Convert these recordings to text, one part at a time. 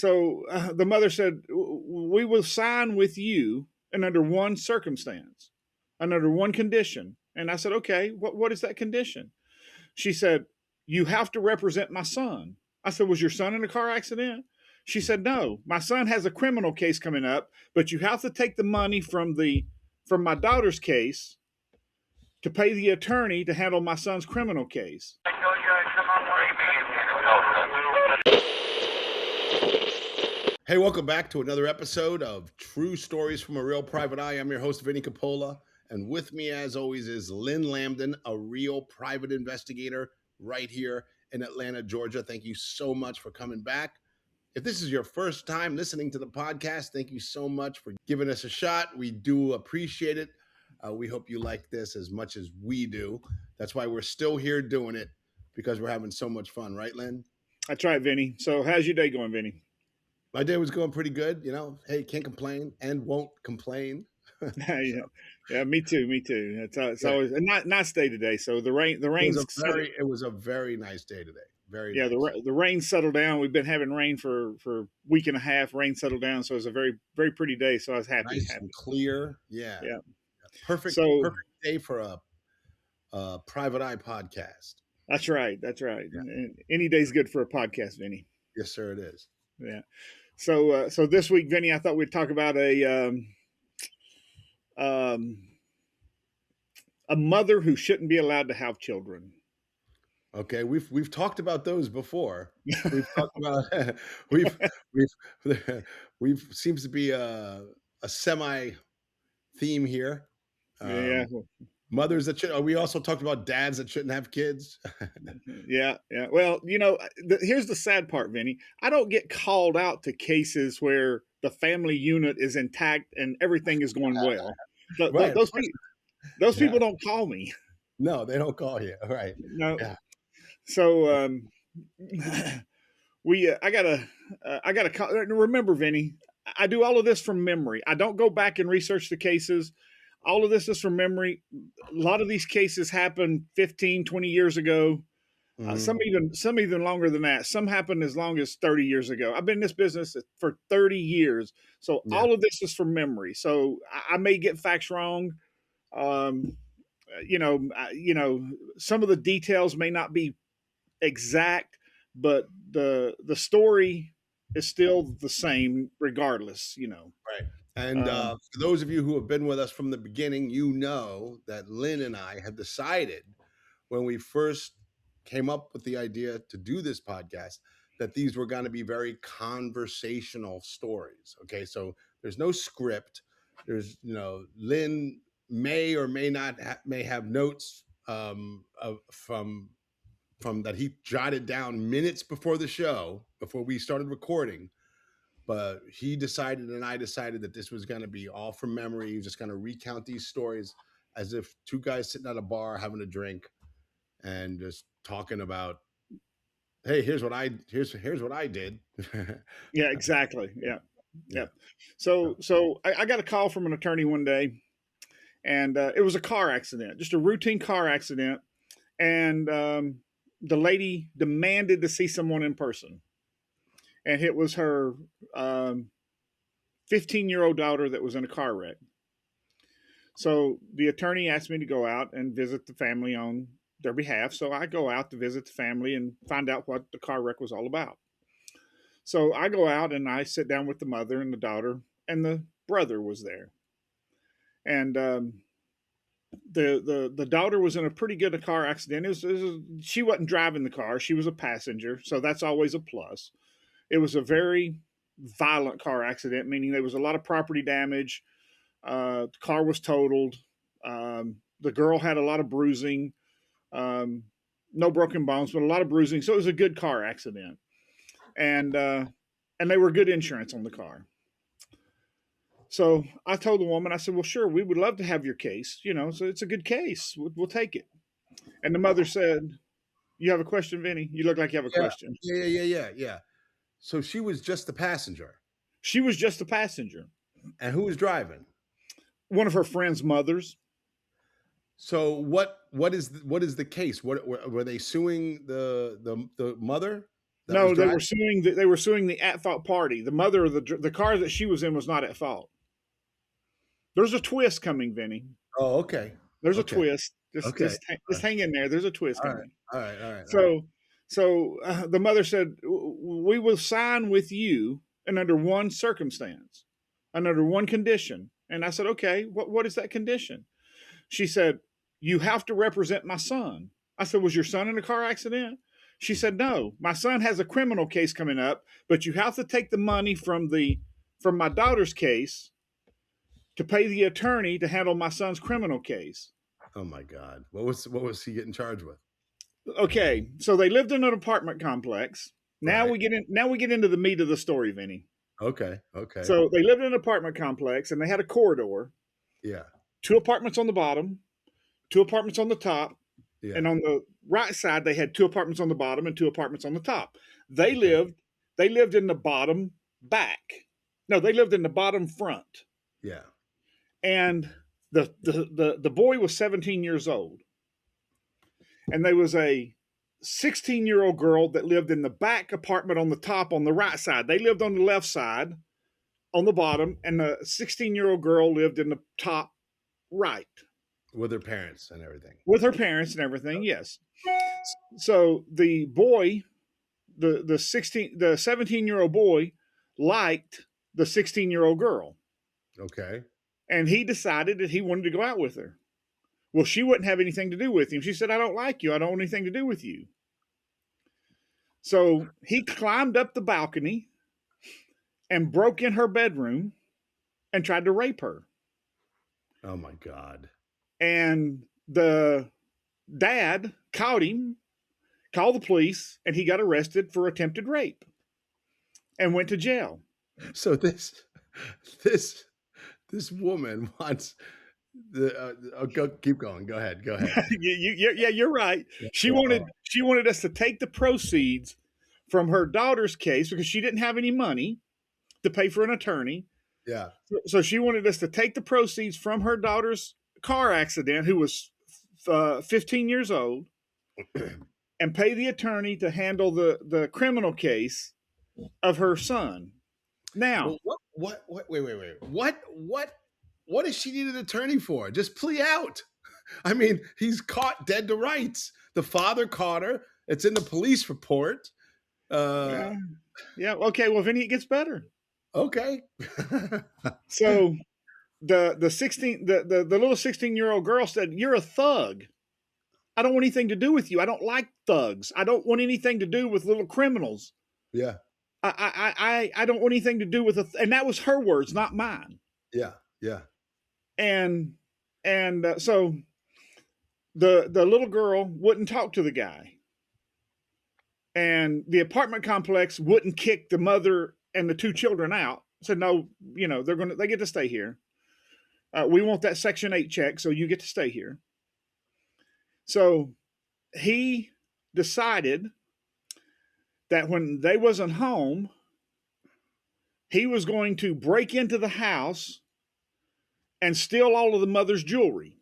the mother said, we will sign with you and under one circumstance and under one condition. And I said, okay, what is that condition? She said, you have to represent my son. I said, was your son in a car accident? She said, no, my son has a criminal case coming up, but you have to take the money from my daughter's case to pay the attorney to handle my son's criminal case. Hey, welcome back to another episode of True Stories from a Real Private Eye. I'm your host, Vinnie Coppola, and with me, as always, is Lynn Lambdin, a real private investigator right here in Atlanta, Georgia. Thank you so much for coming back. If this is your first time listening to the podcast, thank you so much for giving us a shot. We do appreciate it. We hope you like this as much as we do. That's why we're still here doing it, because we're having so much fun, right, Lynn? That's right, Vinny. So how's your day going, Vinny? My day was going pretty good. Hey, can't complain and won't complain. Yeah, me too. It's always a nice day today. So the rain. It was a very nice day today. Very nice. The rain settled down. We've been having rain for a week and a half. Rain settled down, so it was a very, very pretty day. So I was happy. Nice and clear. Yeah. Perfect day for a private eye podcast. That's right. Yeah. And any day's good for a podcast, Vinny. Yes, sir, it is. Yeah. So this week, Vinny, I thought we'd talk about a mother who shouldn't be allowed to have children. Okay, we've talked about those before. We've talked about we've seems to be a semi theme here. Yeah. Mothers that should. We also talked about dads that shouldn't have kids. Yeah. Well, here's the sad part, Vinny. I don't get called out to cases where the family unit is intact and everything is going well. Right. Those people don't call me. No, they don't call you. Right. No. Yeah. So I gotta remember, Vinny. I do all of this from memory. I don't go back and research the cases. All of this is from memory. A lot of these cases happened 15, 20 years ago. Mm-hmm. Some even longer than that. Some happened as long as 30 years ago. I've been in this business for 30 years. So all of this is from memory. So I may get facts wrong. Some of the details may not be exact, but the story is still the same regardless, Right. And for those of you who have been with us from the beginning, you know that Lynn and I have decided when we first came up with the idea to do this podcast that these were going to be very conversational stories. Okay, so there's no script. There's, Lynn may or may not may have notes from that he jotted down minutes before the show, before we started recording. But he decided and I decided that this was going to be all from memory. He was just going to recount these stories as if two guys sitting at a bar having a drink and just talking about, hey, here's what I did. Yeah, exactly. Yeah. So I got a call from an attorney one day, and it was a car accident, just a routine car accident. And the lady demanded to see someone in person. And it was her 15-year-old daughter that was in a car wreck. So the attorney asked me to go out and visit the family on their behalf. So I go out to visit the family and find out what the car wreck was all about. So I go out and I sit down with the mother and the daughter, and the brother was there. And the daughter was in a pretty good car accident. She wasn't driving the car. She was a passenger. So that's always a plus. It was a very violent car accident, meaning there was a lot of property damage. The car was totaled. The girl had a lot of bruising. No broken bones, but a lot of bruising. So it was a good car accident. And they were good insurance on the car. So I told the woman, I said, well, sure, we would love to have your case. So it's a good case. We'll take it. And the mother said, you have a question, Vinny? You look like you have a question. Yeah. So she was just the passenger. She was just the passenger. And who was driving? One of her friend's mothers. So what is the case? What were they suing the mother? that was No, they were driving? suing. They were suing the at fault party. The mother of the car that she was in was not at fault. There's a twist coming, Vinny. Oh, okay. There's a Okay. twist. Just Okay. just just hang in there. There's a twist All right. coming. All right. All right. All right. So the mother said, "We will sign with you, and under one circumstance, and under one condition." And I said, "Okay, what is that condition?" She said, "You have to represent my son." I said, "Was your son in a car accident?" She said, "No, my son has a criminal case coming up, but you have to take the money from my daughter's case to pay the attorney to handle my son's criminal case." Oh my God. What was he getting charged with? Okay, so they lived in an apartment complex. Right. Now we get into the meat of the story, Vinny. Okay. Okay. So they lived in an apartment complex and they had a corridor, Yeah. two apartments on the bottom, two apartments on the top, Yeah. and on the right side they had two apartments on the bottom and two apartments on the top. They Okay. lived in the bottom back. No, they lived in the bottom front. Yeah. And the boy was 17 years old. And there was a 16-year-old girl that lived in the back apartment on the top on the right side. They lived on the left side on the bottom, and the 16-year-old girl lived in the top right With their parents and everything. with her parents and everything. Yes. So the boy, the 17-year-old boy liked the 16-year-old girl, Okay. and he decided that he wanted to go out with her. Well, she wouldn't have anything to do with him. She said, "I don't like you. I don't want anything to do with you." So he climbed up the balcony and broke in her bedroom and tried to rape her. Oh my God. And the dad caught him, called the police, and he got arrested for attempted rape and went to jail. So this woman wants the keep going. Go ahead. Go ahead. Yeah, you're right. Yeah. She wanted us to take the proceeds from her daughter's case because she didn't have any money to pay for an attorney. Yeah. So she wanted us to take the proceeds from her daughter's car accident, who was 15 years old, and pay the attorney to handle the criminal case of her son. Now, Well, wait. What does she need an attorney for? Just plea out. I mean, he's caught dead to rights. The father caught her. It's in the police report. yeah, okay. Well, Vinny, it gets better. Okay. So the little 16-year-old girl said, "You're a thug. I don't want anything to do with you. I don't like thugs. I don't want anything to do with little criminals. Yeah. I don't want anything to do with and that was her words, not mine." Yeah. Yeah. And so the little girl wouldn't talk to the guy, and the apartment complex wouldn't kick the mother and the two children out. Said, "No, they get to stay here. We want that Section 8 check, so you get to stay here." So he decided that when they wasn't home, he was going to break into the house and steal all of the mother's jewelry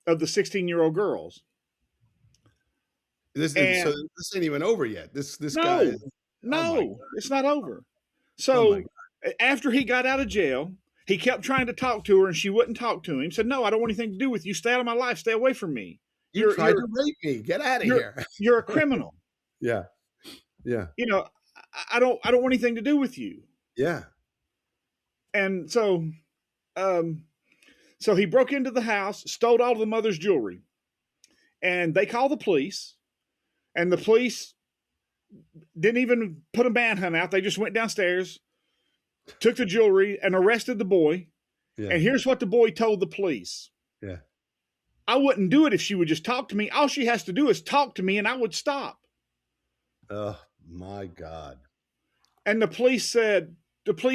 of the 16-year-old girls. So this ain't even over yet. This guy. No, it's not over. Oh my So after he got out of jail, he kept trying to talk to her, and she wouldn't talk to him. Said, "No, I don't want anything to do with you. Stay out of my life. Stay away from me. You tried to rape me. Get out of here." You're a criminal. Yeah. Yeah. I don't want anything to do with you." Yeah. And so he broke into the house, stole all of the mother's jewelry, and they called the police. And the police didn't even put a manhunt out. They just went downstairs, took the jewelry, and arrested the boy. Yeah. And here's what the boy told the police. Yeah. "I wouldn't do it if she would just talk to me. All she has to do is talk to me, and I would stop." Oh my God. And the police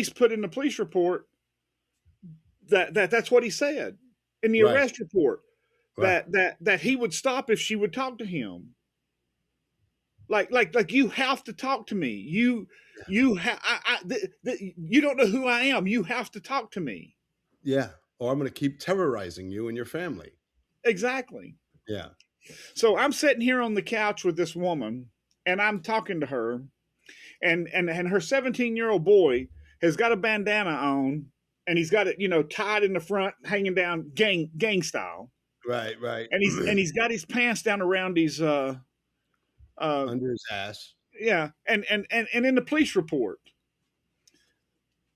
put in the police report that's what he said in the Right. arrest report, Right. that he would stop if she would talk to him. Like you have to talk to me. You don't know who I am. You have to talk to me. Yeah. Or I'm going to keep terrorizing you and your family. Exactly. Yeah. So I'm sitting here on the couch with this woman, and I'm talking to her, and her 17-year-old boy has got a bandana on, and he's got it, tied in the front, hanging down gang style. Right, right. And he's got his pants down around his Under his ass. yeah, and in the police report,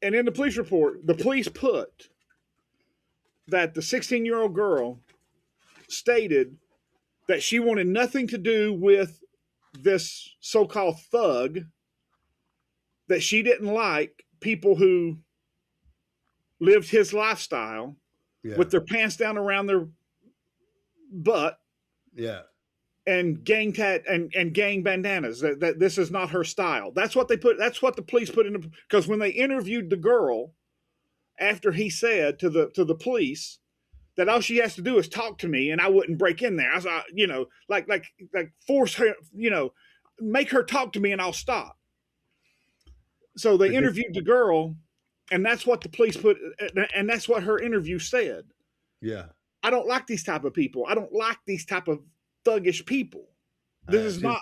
the police put that the 16-year-old girl stated that she wanted nothing to do with this so-called thug, that she didn't like people who lived his lifestyle with their pants down around their butt, and gang and gang bandanas. That this is not her style. That's what they put. That's what the police put in. Because when they interviewed the girl after he said to the police that all she has to do is talk to me and I wouldn't break in there. I was, like force her, make her talk to me and I'll stop. So they interviewed the girl, and that's what the police put, and that's what her interview said. Yeah. I don't like these type of people. I don't like these type of thuggish people. This is not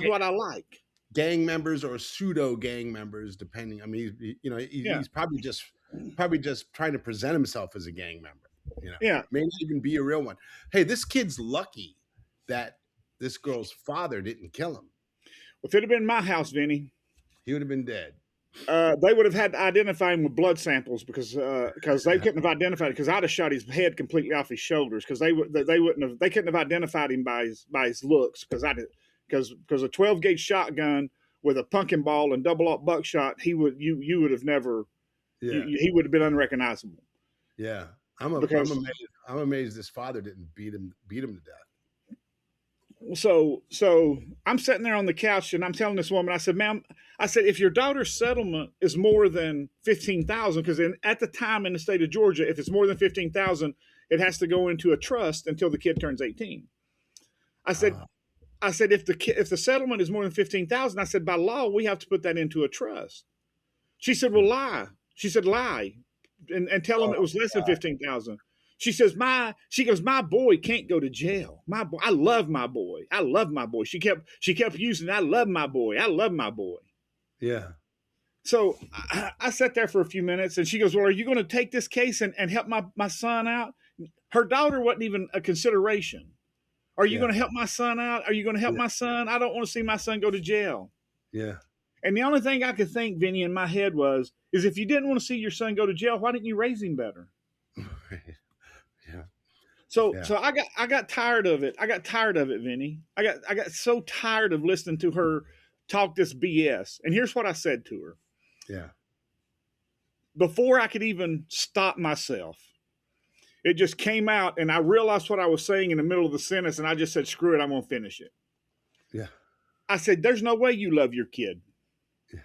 what I like. Gang members or pseudo gang members, depending. I mean, he's probably just trying to present himself as a gang member. Yeah, may not even be a real one. Hey, this kid's lucky that this girl's father didn't kill him. If it had been my house, Vinnie, he would have been dead. They would have had to identify him with blood samples because they couldn't have identified it, because I'd have shot his head completely off his shoulders, because they couldn't have identified him by his looks, because a 12-gauge shotgun with a pumpkin ball and double-aught buckshot, you would have never, he would have been unrecognizable. Yeah. I'm amazed this father didn't beat him to death. So I'm sitting there on the couch and I'm telling this woman, I said, ma'am, if your daughter's settlement is more than $15,000, because at the time in the state of Georgia, if it's more than $15,000, it has to go into a trust until the kid turns 18. I said, if the settlement is more than $15,000, I said, by law, we have to put that into a trust. She said, well, lie. She said, lie. And tell him it was less than 15,000. She says, my boy can't go to jail. I love my boy. I love my boy. She kept using, I love my boy. I love my boy. Yeah. So I sat there for a few minutes, and she goes, well, are you going to take this case and help my son out? Her daughter wasn't even a consideration. Are you going to help my son out? Are you going to help my son? I don't want to see my son go to jail. Yeah. And the only thing I could think, Vinnie, in my head is if you didn't want to see your son go to jail, why didn't you raise him better? Yeah. So I got tired of it. I got tired of it, Vinnie. I got so tired of listening to her talk this BS. And here's what I said to her. Yeah. Before I could even stop myself, it just came out, and I realized what I was saying in the middle of the sentence, and I just said, screw it, I'm going to finish it. Yeah. I said, there's no way you love your kid. Yeah.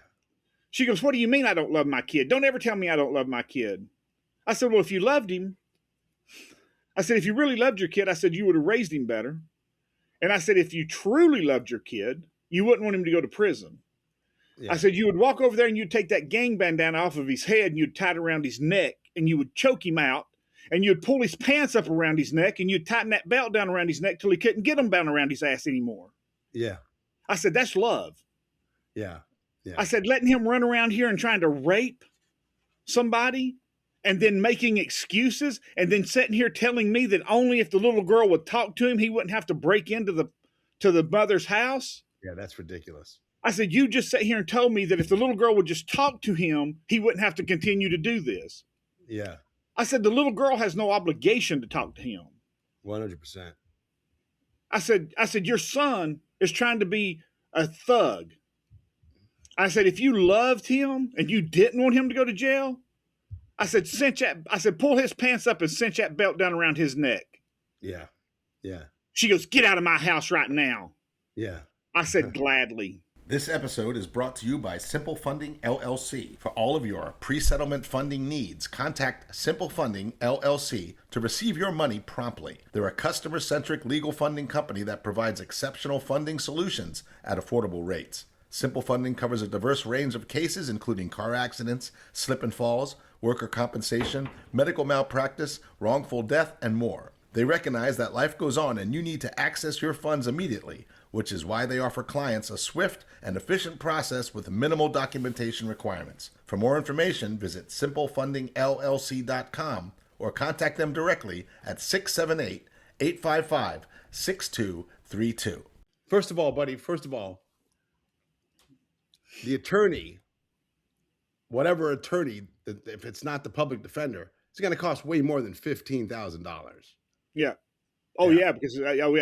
She goes, what do you mean I don't love my kid? Don't ever tell me I don't love my kid. I said, well, if you loved him, I said, if you really loved your kid, I said, you would have raised him better. And I said, if you truly loved your kid, you wouldn't want him to go to prison. Yeah. I said, you would walk over there and you'd take that gang bandana off of his head and you'd tie it around his neck and you would choke him out, and you'd pull his pants up around his neck and you'd tighten that belt down around his neck till he couldn't get them bound around his ass anymore. Yeah. I said, that's love. Yeah. Yeah. I said, letting him run around here and trying to rape somebody and then making excuses and then sitting here telling me that only if the little girl would talk to him, he wouldn't have to break into the mother's house. Yeah, that's ridiculous. I said, you just sat here and told me that if the little girl would just talk to him, he wouldn't have to continue to do this. Yeah. I said, the little girl has no obligation to talk to him. 100%. I said, your son is trying to be a thug. I said, if you loved him and you didn't want him to go to jail, I said, pull his pants up and cinch that belt down around his neck. Yeah. Yeah. She goes, get out of my house right now. Yeah. I said, gladly. This episode is brought to you by Simple Funding, LLC. For all of your pre-settlement funding needs, contact Simple Funding, LLC to receive your money promptly. They're a customer-centric legal funding company that provides exceptional funding solutions at affordable rates. Simple Funding covers a diverse range of cases, including car accidents, slip and falls, worker compensation, medical malpractice, wrongful death, and more. They recognize that life goes on and you need to access your funds immediately. which is why they offer clients a swift and efficient process with minimal documentation requirements. For more information, visit simplefundingllc.com or contact them directly at 678-855-6232. First of all, buddy, the attorney, whatever attorney, if it's not the public defender, it's going to cost way more than $15,000. Yeah. Oh yeah, because well,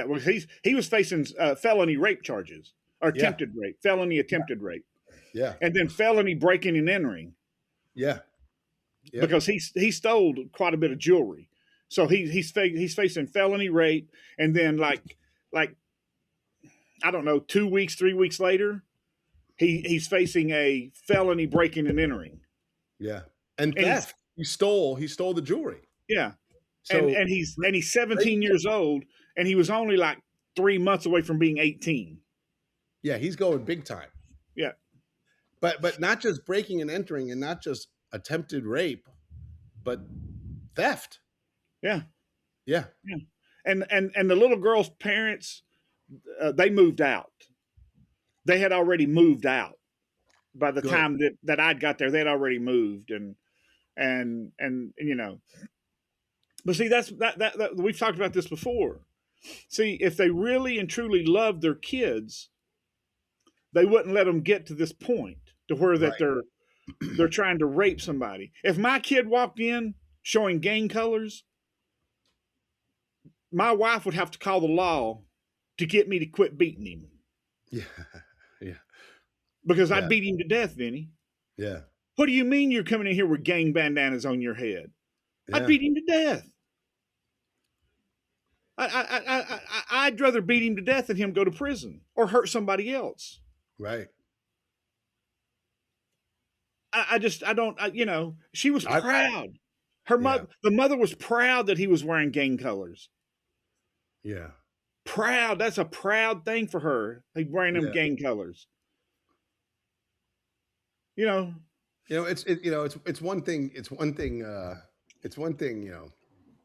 he was facing felony rape charges or attempted rape, felony attempted rape. Yeah. And then felony breaking and entering. Yeah. Yep. Because he stole quite a bit of jewelry. So he's facing felony rape, and then like I don't know, 2 weeks, 3 weeks later, he's facing a felony breaking and entering. Yeah. And theft. He stole the jewelry. Yeah. So, and he's 17 years old, and he was only like 3 months away from being 18. Yeah, he's going big time. Yeah. But not just breaking and entering, and not just attempted rape, but theft. Yeah. Yeah. Yeah. And the little girl's parents, they moved out. They had already moved out by the time that I'd got there. They'd already moved, and you know. But see, that we've talked about this before. See, if they really and truly loved their kids, they wouldn't let them get to this point to where that they're trying to rape somebody. If my kid walked in showing gang colors, my wife would have to call the law to get me to quit beating him. Yeah. Yeah. Because I'd beat him to death, Vinnie. Yeah. What do you mean you're coming in here with gang bandanas on your head? Yeah. I'd beat him to death. I'd rather beat him to death than him go to prison or hurt somebody else. Right. You know, she was proud. The mother was proud that he was wearing gang colors. Yeah. Proud. That's a proud thing for her. Like wearing them gang colors. You know, it's one thing,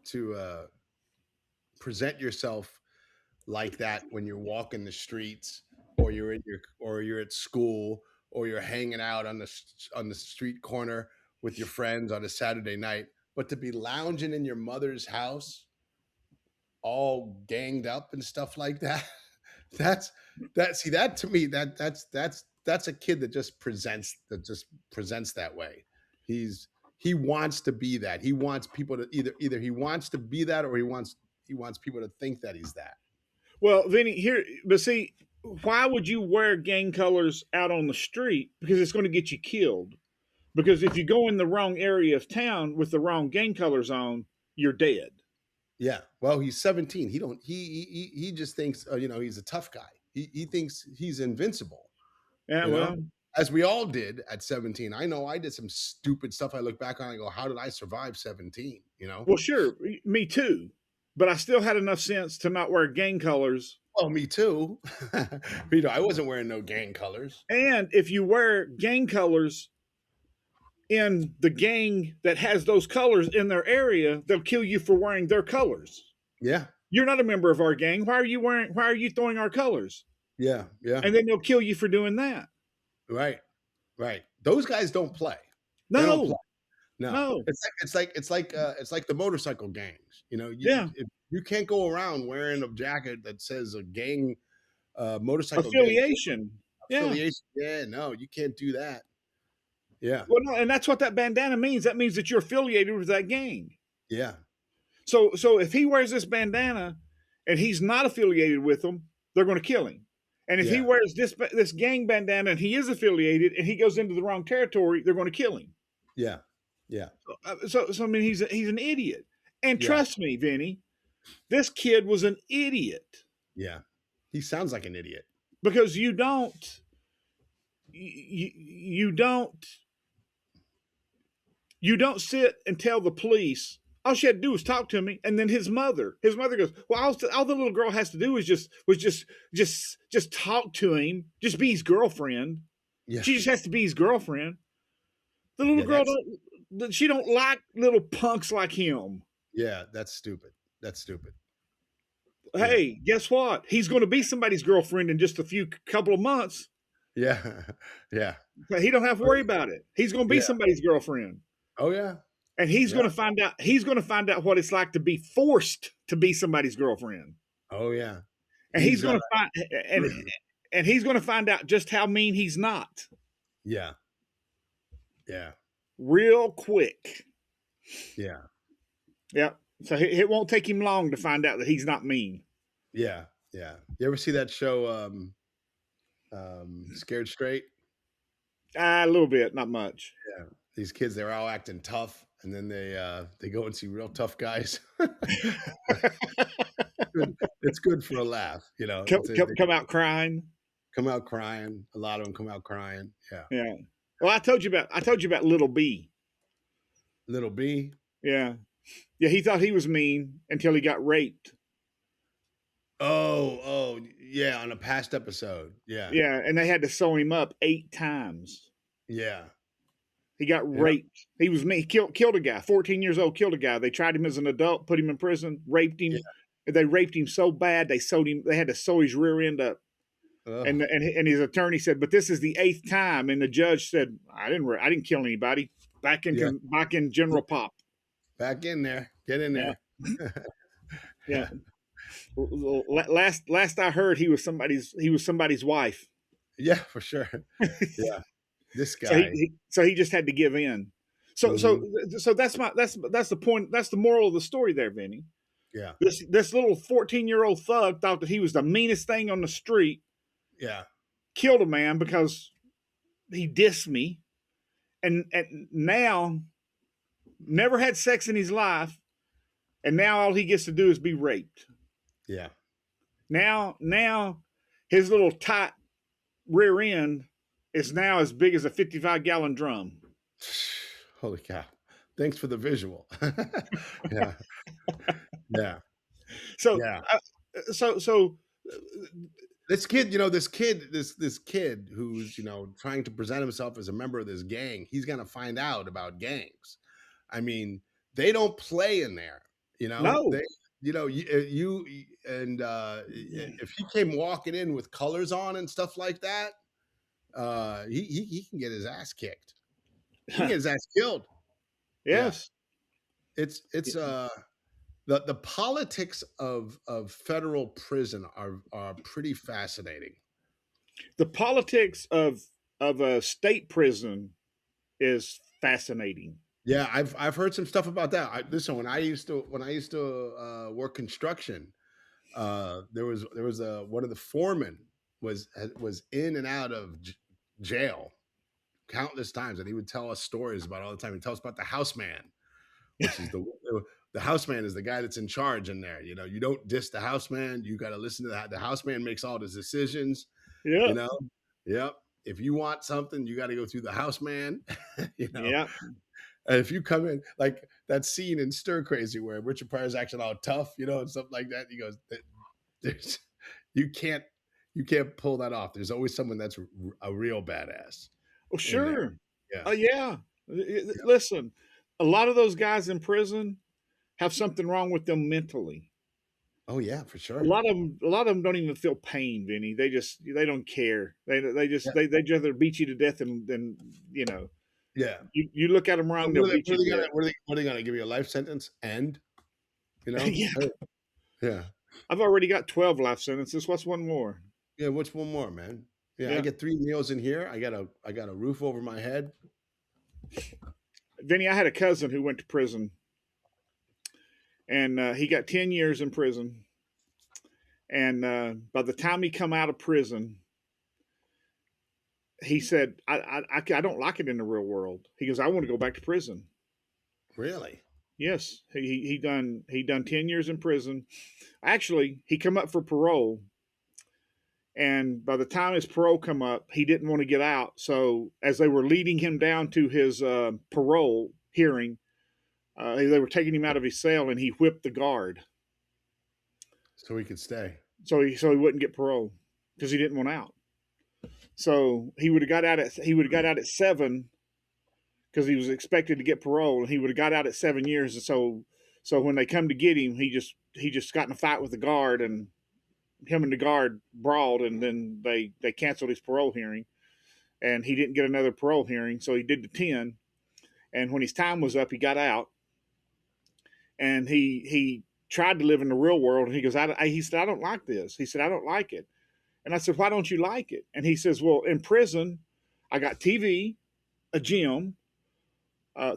to present yourself like that when you're walking the streets, or you're at school, or you're hanging out on the street corner with your friends on a Saturday night, but to be lounging in your mother's house all ganged up and stuff like that, that's to me, that's a kid that just presents that way. He wants to be that. He wants people to either he wants to be that, or he wants people to think that he's that. Well, Vinny, but see, why would you wear gang colors out on the street? Because it's going to get you killed. Because if you go in the wrong area of town with the wrong gang colors on, you're dead. Yeah. Well, he's 17. He just thinks, he's a tough guy. He thinks he's invincible. Yeah. Well, as we all did at 17. I know I did some stupid stuff. I look back on and I go, how did I survive 17? Well, sure. Me too. But I still had enough sense to not wear gang colors. Well, me too. I wasn't wearing no gang colors. And if you wear gang colors in the gang that has those colors in their area, they'll kill you for wearing their colors. Yeah. You're not a member of our gang. Why are you throwing our colors? Yeah. Yeah. And then they'll kill you for doing that. Right. Right. Those guys don't play. No. No. It's like the motorcycle gangs. You can't go around wearing a jacket that says a gang motorcycle affiliation. Affiliation. Yeah, no, you can't do that. Yeah. Well, no, and that's what that bandana means. That means that you're affiliated with that gang. Yeah. So if he wears this bandana and he's not affiliated with them, they're going to kill him. And if he wears this gang bandana and he is affiliated and he goes into the wrong territory, they're going to kill him. Yeah. Yeah. So I mean, he's an idiot. And trust me, Vinny, this kid was an idiot. Yeah. He sounds like an idiot. Because you don't sit and tell the police. All she had to do was talk to me, and then his mother goes, well, all the little girl has to do is just talk to him, just be his girlfriend. Yeah. She just has to be his girlfriend. The little girl she don't like little punks like him. Yeah, that's stupid. hey, guess what? He's going to be somebody's girlfriend in just a couple of months. Yeah. Yeah. He don't have to worry about it. He's going to be Yeah. somebody's girlfriend. Oh yeah. And he's Yeah. going to find out. He's going to find out what it's like to be forced to be somebody's girlfriend. Oh yeah. And he's going to find and he's going to find out just how mean he's not. Yeah. Yeah. Real quick. Yeah. Yep. So it won't take him long to find out that he's not mean. Yeah. Yeah. You ever see that show, Scared Straight? A little bit, not much. Yeah. These kids, they're all acting tough, and then they go and see real tough guys. It's good for a laugh, you know. Come out crying. Come out crying. A lot of them come out crying. Yeah. Yeah. Well, I told you about Little B. Little B. Yeah. Yeah, he thought he was mean until he got raped. Oh, yeah, on a past episode. Yeah. Yeah, and they had to sew him up 8 times. Yeah. He got raped. He was mean. He killed a guy, 14 years old, killed a guy. They tried him as an adult, put him in prison, raped him. Yeah. They raped him so bad they had to sew his rear end up. And his attorney said, "But this is the 8th time." And the judge said, "I didn't kill anybody." Back in General Pop. Back in there. Get in there. Yeah. Last I heard, he was somebody's wife. Yeah, for sure. Yeah. This guy. So he just had to give in. So that's the point. That's the moral of the story there, Vinny. Yeah. This little 14-year-old thug thought that he was the meanest thing on the street. Yeah. Killed a man because he dissed me, and now never had sex in his life, and now all he gets to do is be raped. Yeah. Now his little tight rear end is now as big as a 55-gallon drum. Holy cow. Thanks for the visual. Yeah. Yeah. So, yeah. So this kid who's, trying to present himself as a member of this gang, he's going to find out about gangs. I mean, they don't play in there, No. They, if he came walking in with colors on and stuff like that, he can get his ass kicked. He can get his ass killed. Yes. Yeah. It's the politics of federal prison are pretty fascinating. The politics of a state prison is fascinating. Yeah, I've heard some stuff about that. Listen, when I used to work construction, there was one of the foremen was in and out of jail countless times, and he would tell us stories about all the time. He'd tell us about the house man, which is the house man is the guy that's in charge in there. You don't diss the house man. You got to listen to that. The house man makes all the decisions. Yeah. Yep. If you want something, you got to go through the house man. Yeah. And if you come in like that scene in Stir Crazy where Richard Pryor's acting all tough, and stuff like that, he goes, you can't pull that off. There's always someone that's a real badass. Oh, sure. Yeah. Yeah. Listen, a lot of those guys in prison have something wrong with them mentally. Oh yeah, for sure. A lot of them don't even feel pain, Vinny. They don't care. They'd rather beat you to death than Yeah. You look at them wrong, they'll beat you to death. What are they going to give you a life sentence? And Yeah. Yeah. I've already got 12 life sentences. What's one more? Yeah, what's one more, man? Yeah, I get 3 meals in here. I got a roof over my head. Vinny, I had a cousin who went to prison, and he got 10 years in prison. And by the time he come out of prison, he said, I don't like it in the real world. He goes, I want to go back to prison. Really? Yes. He done 10 years in prison. Actually, he come up for parole. And by the time his parole come up, he didn't want to get out. So as they were leading him down to his parole hearing, they were taking him out of his cell, and he whipped the guard. So he could stay. So he wouldn't get parole because he didn't want out. So he would have got out at 7 because he was expected to get parole, and he would have got out at 7 years. And so when they come to get him, he just just got in a fight with the guard, and him and the guard brawled, and then they canceled his parole hearing, and he didn't get another parole hearing, so he did the 10. And when his time was up, he got out, and he tried to live in the real world. And he goes, he said, I don't like this. He said, I don't like it. And I said, why don't you like it? And he says, well, in prison, I got TV, a gym,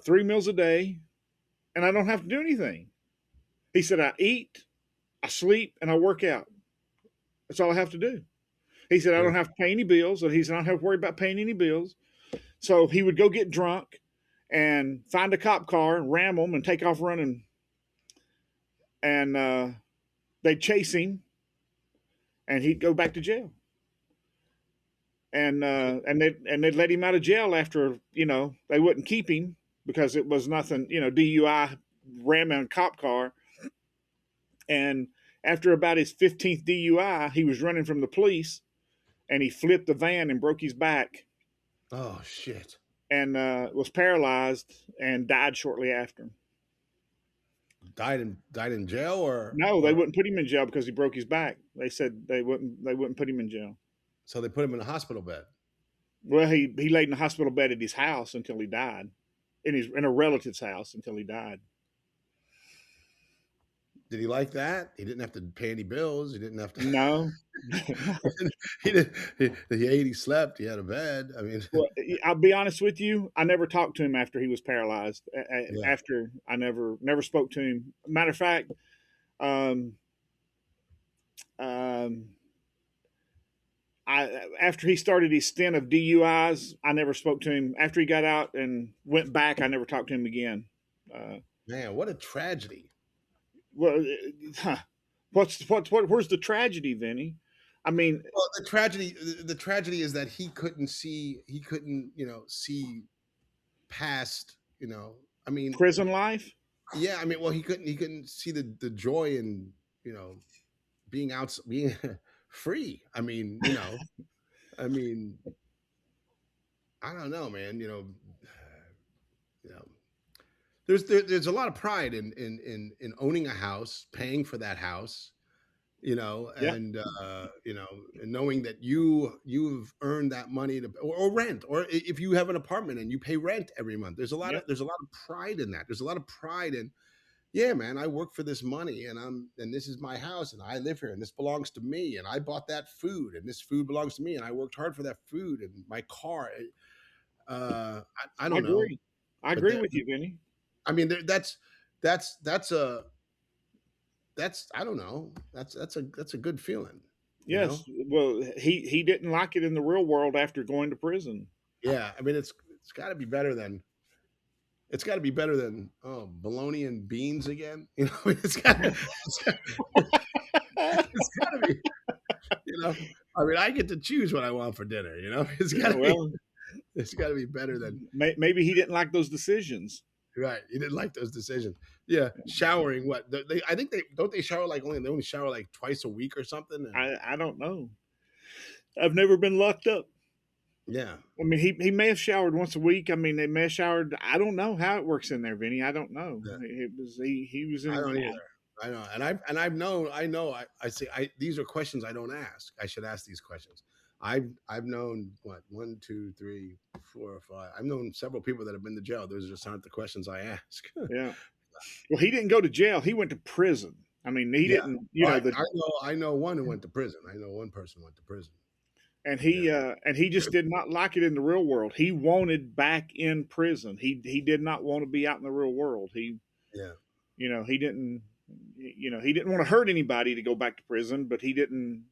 3 meals a day, and I don't have to do anything. He said, I eat, I sleep, and I work out. That's all I have to do. He said, I don't have to pay any bills. And he said, I don't have to worry about paying any bills. So he would go get drunk and find a cop car and ram them and take off running. And they'd chase him, and he'd go back to jail. And they'd let him out of jail after, they wouldn't keep him because it was nothing, DUI, ramming a cop car. And after about his 15th DUI, he was running from the police, and he flipped the van and broke his back. Oh, shit. And was paralyzed and died shortly after. Died in jail, or no? They wouldn't put him in jail because he broke his back. They said they wouldn't put him in jail. So they put him in a hospital bed. Well, he laid in a hospital bed at his house until he died, in a relative's house until he died. Did he like that? He didn't have to pay any bills. He didn't have to. No. He didn't. He ate. He slept. He had a bed. I mean, well, I'll be honest with you. I never talked to him after he was paralyzed. Yeah. After I never spoke to him. Matter of fact, after he started his stint of DUIs, I never spoke to him. After he got out and went back, I never talked to him again. Man, what a tragedy. Well, where's the tragedy, Vinnie? I mean, well, the tragedy is that he couldn't see past, I mean, prison life. Yeah, I mean, well, he couldn't see the joy in, being free. I mean, I mean, I don't know, man, there's a lot of pride in owning a house, paying for that house, and knowing that you've earned that money or rent, or if you have an apartment and you pay rent every month. There's a lot of pride in that. There's a lot of pride in, yeah, man, I work for this money, and this is my house, and I live here, and this belongs to me, and I bought that food, and this food belongs to me, and I worked hard for that food, and my car. I don't know. I agree with you, Vinnie. I mean, that's I don't know. That's a good feeling. Yes. Well, he didn't like it in the real world after going to prison. Yeah, I mean, it's got to be better than bologna and beans again. It's got to be. I mean, I get to choose what I want for dinner. It's got to be better than. Maybe he didn't like those decisions. Right, he didn't like those decisions. Yeah, showering. What I think they shower they only shower like twice a week or something. I don't know. I've never been locked up. Yeah, I mean, he may have showered once a week. I mean, they may have showered. I don't know how it works in there, Vinnie. I don't know. Yeah. He was in. I don't either. I know, and I've known. I say these are questions I don't ask. I should ask these questions. I've known 1, 2, 3, 4, or 5. I've known several people that have been to jail. Those just aren't the questions I ask. Yeah. Well, he didn't go to jail. He went to prison. I mean, he didn't. I know one who went to prison. I know one person went to prison. And he just did not like it in the real world. He wanted back in prison. He did not want to be out in the real world. He didn't want to hurt anybody to go back to prison, but he didn't.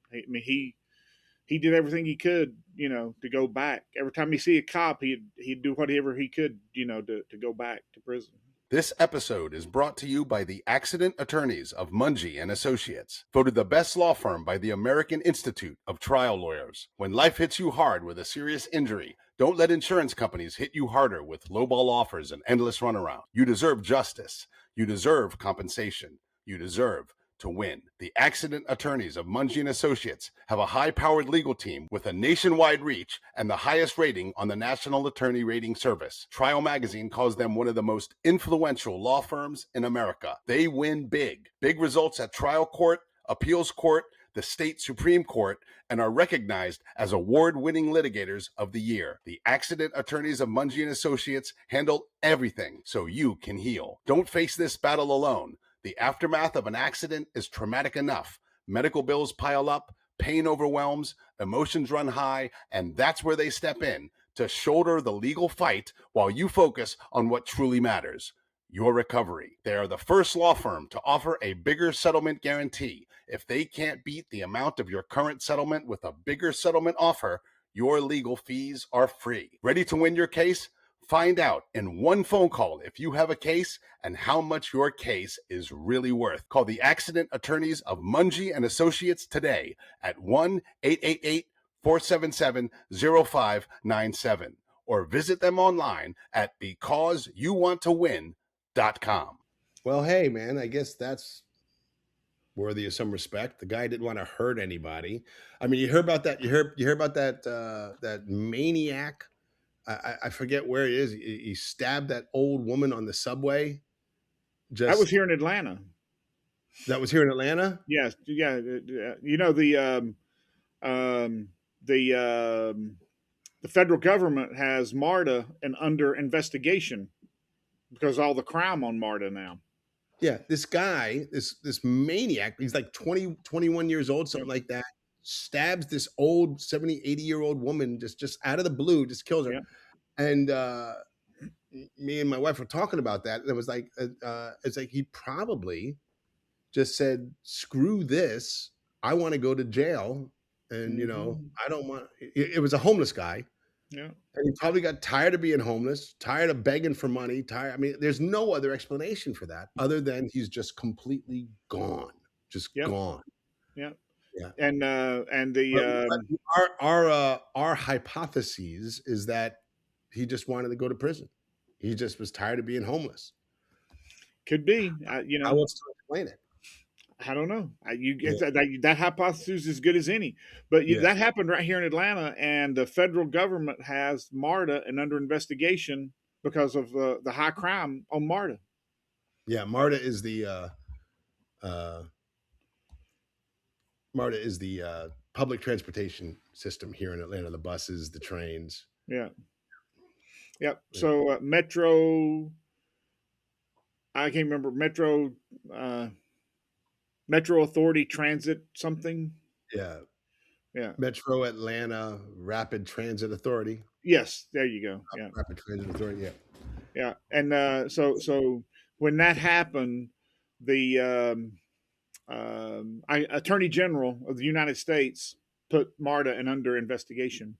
He did everything he could, to go back. Every time he see a cop, he'd do whatever he could, to go back to prison. This episode is brought to you by the Accident Attorneys of Monge and Associates, voted the best law firm by the American Institute of Trial Lawyers. When life hits you hard with a serious injury, don't let insurance companies hit you harder with lowball offers and endless runaround. You deserve justice. You deserve compensation. You deserve to win. The accident attorneys of Monge and Associates have a high-powered legal team with a nationwide reach and the highest rating on the National Attorney Rating Service. Trial Magazine calls them one of the most influential law firms in America. They win big. Big results at trial court, appeals court, the state Supreme Court, and are recognized as award-winning litigators of the year. The accident attorneys of Monge and Associates handle everything so you can heal. Don't face this battle alone. The aftermath of an accident is traumatic enough. Medical bills pile up, pain overwhelms, emotions run high, and that's where they step in to shoulder the legal fight while you focus on what truly matters. Your recovery. They are the first law firm to offer a bigger settlement guarantee. If they can't beat the amount of your current settlement with a bigger settlement offer, your legal fees are free. Ready to win your case? Find out in one phone call if you have a case and how much your case is really worth. Call the accident attorneys of Monge and Associates today at 1-888-477-0597 or visit them online at becauseyouwanttowin.com. Well, hey, man, I guess that's worthy of some respect. The guy didn't want to hurt anybody. I mean, you heard about that. You heard about that that maniac. I forget where he is. He stabbed that old woman on the subway. That was here in Atlanta. That was here in Atlanta? Yes. Yeah. You know, the federal government has MARTA and under investigation because of all the crime on MARTA now. Yeah. This guy, this maniac, he's like 20, 21 years old, something like that, stabs this old 70, 80-year-old woman just out of the blue, just kills her. Yeah. And me and my wife were talking about that. And it was like, it's like he probably just said, screw this. I want to go to jail. And, you know, I don't want, it was a homeless guy. Yeah. And he probably got tired of being homeless, tired of begging for money, tired. I mean, there's no other explanation for that other than he's just completely gone, just gone. Yeah. Yeah. And the our hypothesis is that he just wanted to go to prison. He just was tired of being homeless. Could be. You know, how else to explain it? I don't know. That hypothesis is as good as any. But that happened right here in Atlanta, and the federal government has MARTA and under investigation because of the high crime on MARTA. Yeah, MARTA is the public transportation system here in Atlanta. The buses, the trains. Yeah. Yep. So Metro. I can't remember Metro Authority Transit something. Yeah. Yeah. Metro Atlanta Rapid Transit Authority. Yes, there you go. Yeah. Rapid Transit Authority, yeah. Yeah. And so when that happened, the Attorney General of the United States put MARTA under investigation.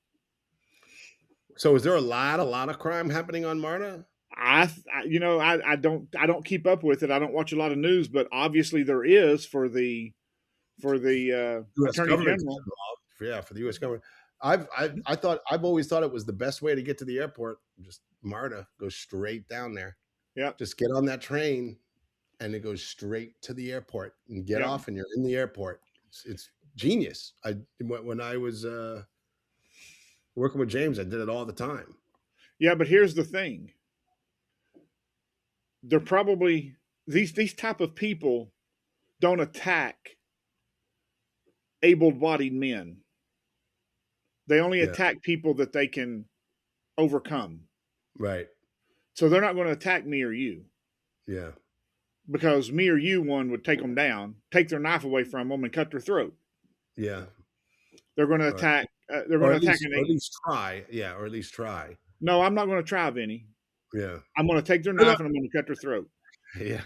So is there a lot of crime happening on MARTA? I don't keep up with it. I don't watch a lot of news, but obviously there is for the Attorney General. Yeah, for the U.S. government. I've always thought it was the best way to get to the airport. Just MARTA goes straight down there. Yeah, just get on that train, and it goes straight to the airport and get off, and you're in the airport. It's genius. When I was working with James, I did it all the time. Yeah, but here's the thing. They're probably these type of people don't attack able-bodied men. They only attack people that they can overcome. Right. So they're not going to attack me or you. Yeah. Because me or you, one would take them down, take their knife away from them, and cut their throat. Yeah. They're going to attack. They're going to attack. Or at least try. Yeah. Or at least try. No, I'm not going to try, Vinnie. Yeah. I'm going to take their knife and I'm going to cut their throat. Yeah.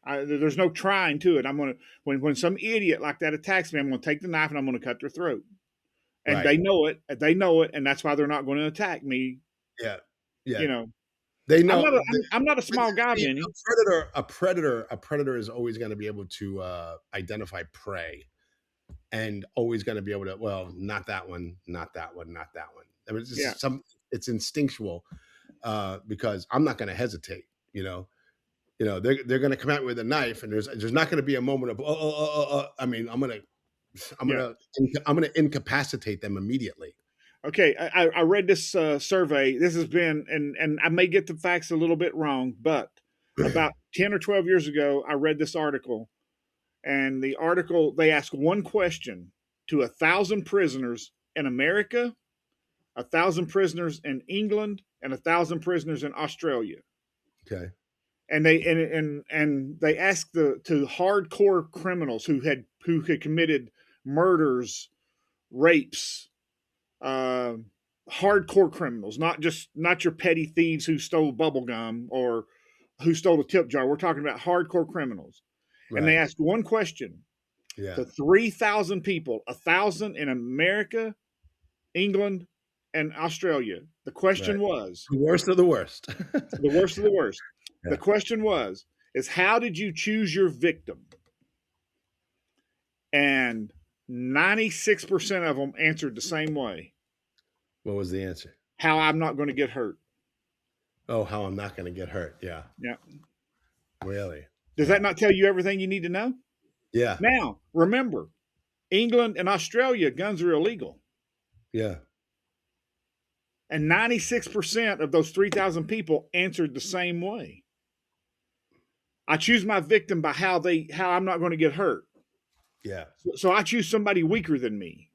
There's no trying to it. I'm going to, when some idiot like that attacks me, I'm going to take the knife and I'm going to cut their throat. And they know it. And that's why they're not going to attack me. Yeah. You know. They know. I'm not a small guy, Vinnie. A predator is always going to be able to identify prey, and always going to be able to. Well, not that one, not that one, not that one. I mean, it's just it's instinctual, because I'm not going to hesitate. You know, they're going to come out with a knife, and there's not going to be a moment of I mean, I'm gonna incapacitate them immediately. Okay, I read this survey. This has been, and I may get the facts a little bit wrong, but about 10 or 12 years ago, I read this article, and the article, they asked one question to 1,000 prisoners in America, 1,000 prisoners in England, and 1,000 prisoners in Australia. Okay. And they asked to hardcore criminals who had committed murders, rapes, hardcore criminals, not your petty thieves who stole bubble gum or who stole a tip jar. We're talking about hardcore criminals. Right. And they asked one question to 3,000 people, 1,000 in America, England, and Australia. The question was the worst of the worst. The worst of the worst. Yeah. The question is how did you choose your victim? And 96% of them answered the same way. What was the answer? How I'm not going to get hurt. Oh, how I'm not going to get hurt. Yeah. Yeah. Really? Does that not tell you everything you need to know? Yeah. Now, remember, England and Australia, guns are illegal. Yeah. And 96% of those 3,000 people answered the same way. I choose my victim by how I'm not going to get hurt. Yeah. So I choose somebody weaker than me.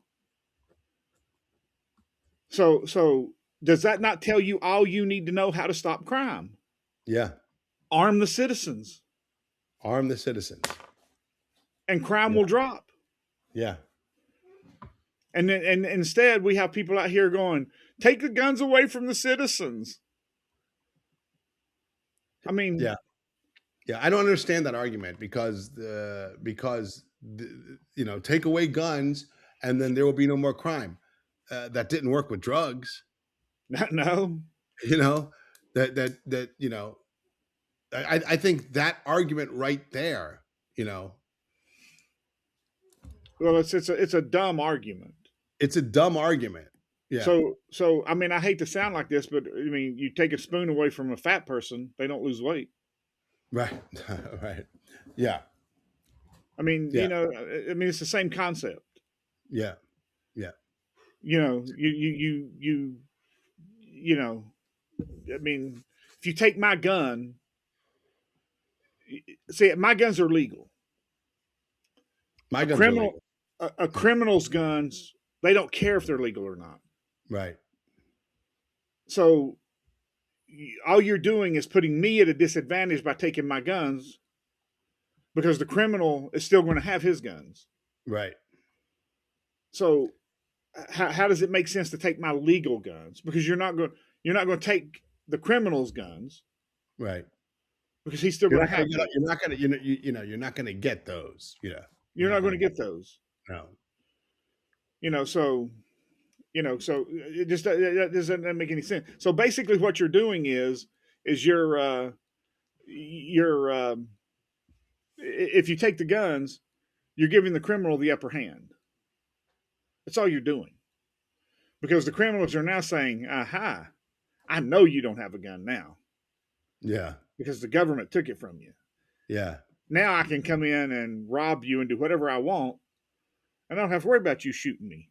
So does that not tell you all you need to know how to stop crime? Yeah. Arm the citizens. Arm the citizens. And crime will drop. Yeah. And instead we have people out here going, take the guns away from the citizens. I mean, yeah, I don't understand that argument because take away guns and then there will be no more crime. That didn't work with drugs. No. I think that argument right there, Well, it's a dumb argument. It's a dumb argument. Yeah. So I mean, I hate to sound like this, but I mean, you take a spoon away from a fat person, they don't lose weight. Right. Right. Yeah. I mean, it's the same concept. Yeah. Yeah. You I mean, if you take my gun, see, my guns are legal. My guns are legal. A criminal's guns, they don't care if they're legal or not. Right. So all you're doing is putting me at a disadvantage by taking my guns because the criminal is still going to have his guns. Right. So how does it make sense to take my legal guns? Because you're not going to take the criminal's guns. Right. Because he's still going to have those. You're not going to get those. Yeah. You're not going to get those. No. So it just that doesn't make any sense. So basically what you're doing is you're if you take the guns, you're giving the criminal the upper hand. That's all you're doing. Because the criminals are now saying, aha, I know you don't have a gun now. Yeah. Because the government took it from you. Yeah. Now I can come in and rob you and do whatever I want, and I don't have to worry about you shooting me.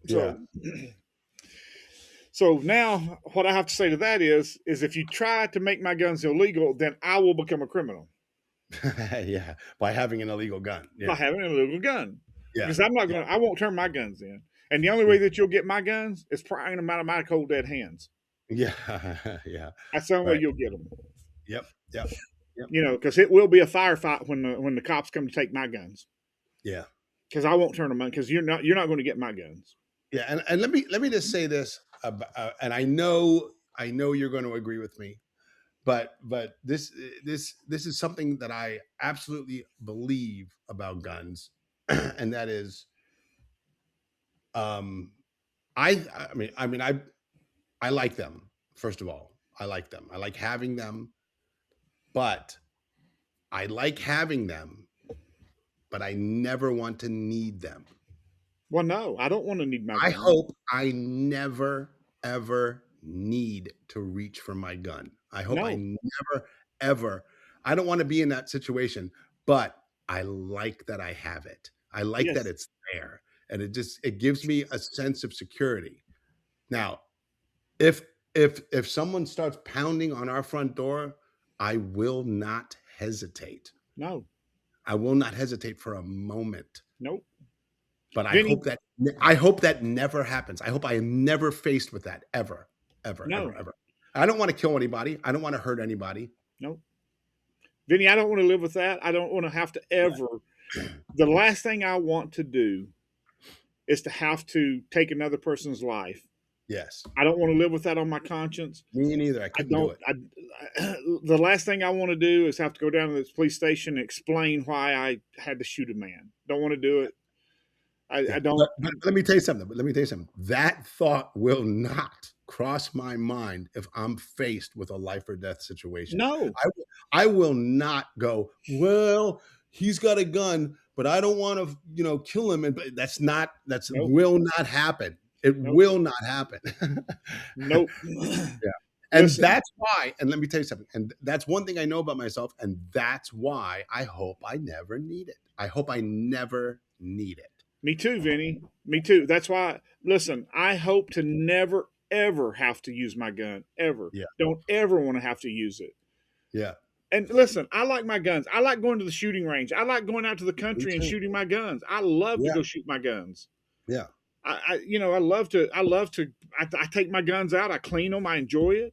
So, so now what I have to say to that is if you try to make my guns illegal, then I will become a criminal. Yeah, by having an illegal gun. Yeah. By having an illegal gun. Yeah. Because I won't turn my guns in. And the only way that you'll get my guns is prying them out of my cold dead hands. Yeah, yeah. That's the only way you'll get them. Yep, yep. Because it will be a firefight when the cops come to take my guns. Yeah. Because I won't turn them on. Because you're not going to get my guns. Yeah, and let me just say this, and I know you're going to agree with me, but this is something that I absolutely believe about guns, and that is, I like them. First of all, I like them. I like having them, but I like having them, but I never want to need them. Well, no, I don't want to need my gun. I hope I never, ever need to reach for my gun. I hope I never, ever. I don't want to be in that situation, but I like that I have it. I like that Yes. it's there, and it gives me a sense of security. Now, if if someone starts pounding on our front door, I will not hesitate. No. I will not hesitate for a moment. Nope. But Vinny. I hope that never happens. I hope I am never faced with that ever, ever, No. ever, ever. I don't want to kill anybody. I don't want to hurt anybody. Nope. Vinny, I don't want to live with that. I don't want to have to ever. The last thing I want to do is to have to take another person's life. Yes. I don't want to live with that on my conscience. Me neither. I couldn't do it. The last thing I want to do is have to go down to the police station and explain why I had to shoot a man. Don't want to do it. I don't. But let me tell you something. That thought will not cross my mind if I'm faced with a life or death situation. No. I will not go, well, he's got a gun, but I don't want to, kill him. And nope. Will not happen. It will not happen. Nope. Yeah. And that's why, and let me tell you something, and that's one thing I know about myself, and that's why I hope I never need it. I hope I never need it. Me too, Vinny. Me too. That's why, listen, I hope to never, ever have to use my gun. Ever. Yeah. Don't ever want to have to use it. Yeah. And listen, I like my guns. I like going to the shooting range. I like going out to the country and shooting my guns. I love to go shoot my guns. Yeah. I love to. I take my guns out. I clean them. I enjoy it.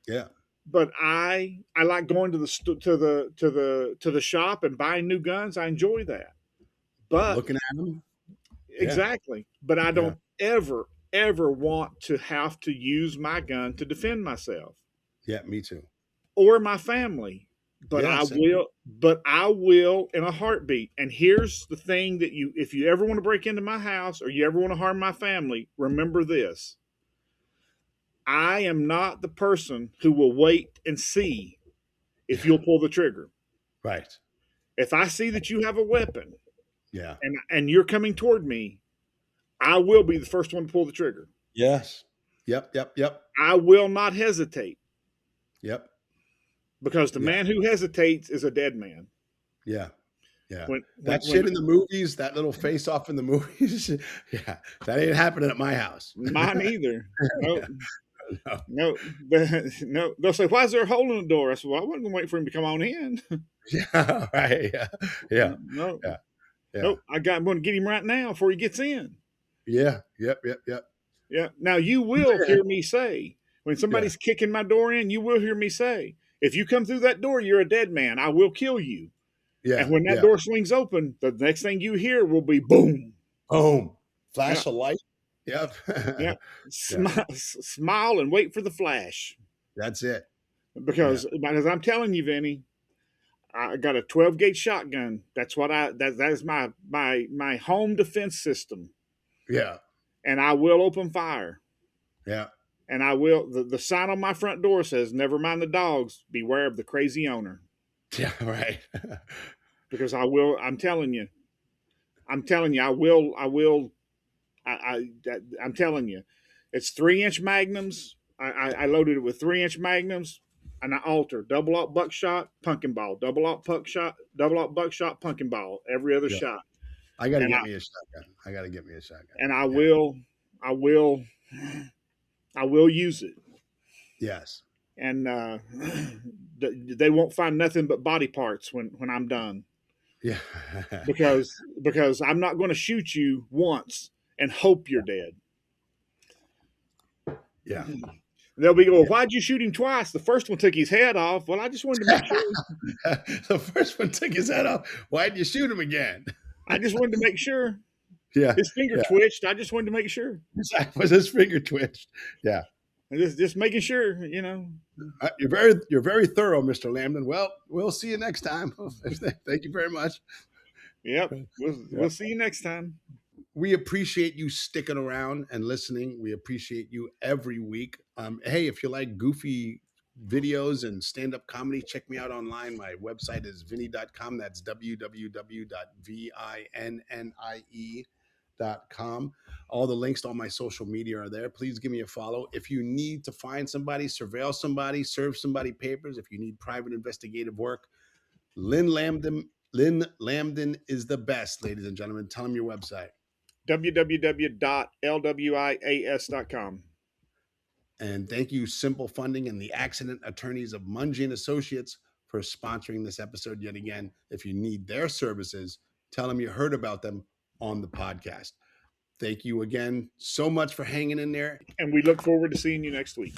Yeah. But I like going to the shop and buying new guns. I enjoy that. But looking at them. Exactly. But I don't ever want to have to use my gun to defend myself. Yeah, me too. Or my family. But I will in a heartbeat. And here's the thing that if you ever want to break into my house or you ever want to harm my family, remember this. I am not the person who will wait and see if you'll pull the trigger. Right. If I see that you have a weapon, yeah, and you're coming toward me, I will be the first one to pull the trigger. Yes. Yep. I will not hesitate. Yep. Because the man who hesitates is a dead man. Yeah. Yeah. Shit in the movies, that little face off in the movies. Yeah. That ain't happening at my house. Mine either. No. They'll say, why is there a hole in the door? I said, well, I wasn't going to wait for him to come on in. Yeah. Right. Yeah. No. Yeah. Nope. I'm going to get him right now before he gets in. Yeah. Yep. Yeah. Now you will hear me say, when somebody's kicking my door in, you will hear me say, if you come through that door, you're a dead man. I will kill you. Yeah. And when that door swings open, the next thing you hear will be boom. Boom. Flash a light. Yep. Yeah. Smile and wait for the flash. That's it. Because I'm telling you, Vinny, I got a 12-gauge shotgun. That's what that is my home defense system. Yeah. And I will open fire. Yeah. And I will. The sign on my front door says, "Never mind the dogs. Beware of the crazy owner." Yeah. Right. Because I will. I'm telling you. I will. I'm telling you. It's 3-inch magnums. I loaded it with 3-inch magnums. And I alter double aught buckshot, pumpkin ball, double aught buckshot, pumpkin ball, every other shot. I got to get me a shotgun. And I will use it. Yes. And they won't find nothing but body parts when I'm done. Yeah. because I'm not going to shoot you once and hope you're dead. Yeah. They'll be going, why'd you shoot him twice? The first one took his head off. Well, I just wanted to make sure. The first one took his head off. Why'd you shoot him again? I just wanted to make sure. Yeah. His finger twitched. I just wanted to make sure. Was his finger twitched? Yeah. Just making sure, You're very thorough, Mr. Lambdin. Well, we'll see you next time. Thank you very much. Yep. We'll see you next time. We appreciate you sticking around and listening. We appreciate you every week. Hey, if you like goofy videos and stand-up comedy, check me out online. My website is vinnie.com. That's www.vinnie.com. lambdin.com. All the links to all my social media are there. Please give me a follow. If you need to find somebody, surveil somebody, serve somebody papers, if you need private investigative work, Lynn Lambdin is the best, ladies and gentlemen. Tell them your website. www.lwias.com. And thank you, Simple Funding and the accident attorneys of Monge and Associates for sponsoring this episode yet again. If you need their services, tell them you heard about them on the podcast. Thank you again so much for hanging in there. And we look forward to seeing you next week.